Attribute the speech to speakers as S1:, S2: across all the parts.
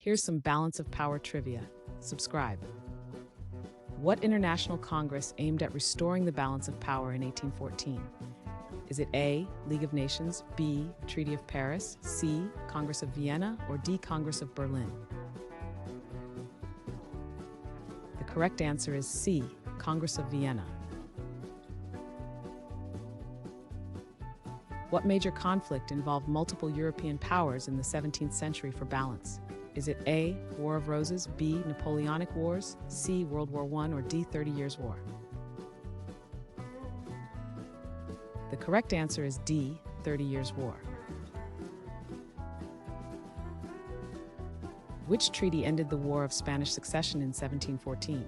S1: Here's some balance of power trivia. Subscribe. What international congress aimed at restoring the balance of power in 1814? Is it A, League of Nations, B, Treaty of Paris, C, Congress of Vienna, or D, Congress of Berlin? The correct answer is C, Congress of Vienna. What major conflict involved multiple European powers in the 17th century for balance? Is it A, War of Roses, B, Napoleonic Wars, C, World War I, or D, 30 Years' War? The correct answer is D, 30 Years' War. Which treaty ended the War of Spanish Succession in 1714?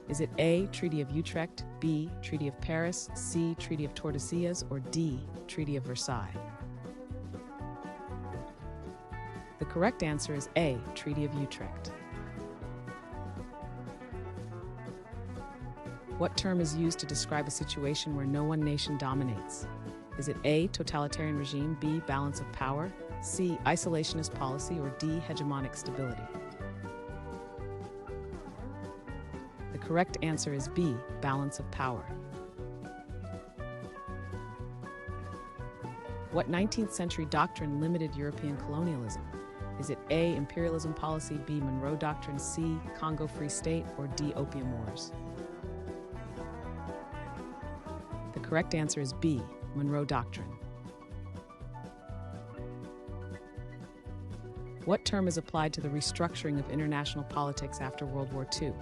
S1: Is it A, Treaty of Utrecht, B, Treaty of Paris, C, Treaty of Tordesillas, or D, Treaty of Versailles? The correct answer is A, Treaty of Utrecht. What term is used to describe a situation where no one nation dominates? Is it A, totalitarian regime, B, balance of power, C, isolationist policy, or D, hegemonic stability? The correct answer is B, balance of power. What 19th century doctrine limited European colonialism? Is it A, imperialism policy, B, Monroe Doctrine, C, Congo Free State, or D, Opium Wars? The correct answer is B, Monroe Doctrine. What term is applied to the restructuring of international politics after World War II?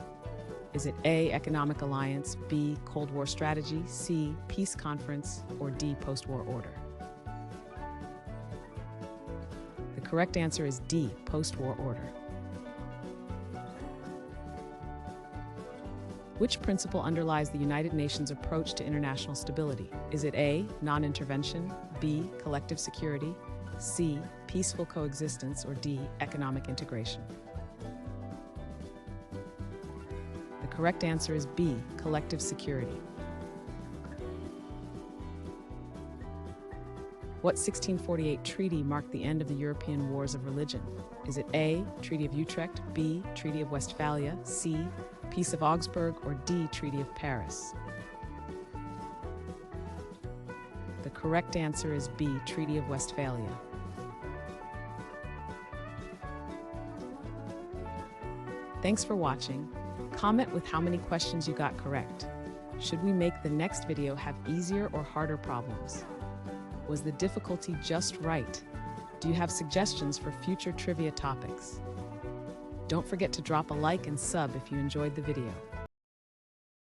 S1: Is it A, economic alliance, B, Cold War strategy, C, peace conference, or D, post-war order? The correct answer is D, post-war order. Which principle underlies the United Nations approach to international stability? Is it A, non-intervention, B, collective security, C, peaceful coexistence, or D, economic integration? The correct answer is B, collective security. What 1648 treaty marked the end of the European wars of religion? Is it A, Treaty of Utrecht, B, Treaty of Westphalia, C, Peace of Augsburg, or D, Treaty of Paris? The correct answer is B, Treaty of Westphalia. Thanks for watching. Comment with how many questions you got correct. Should we make the next video have easier or harder problems? Was the difficulty just right? Do you have suggestions for future trivia topics? Don't forget to drop a like and sub if you enjoyed the video.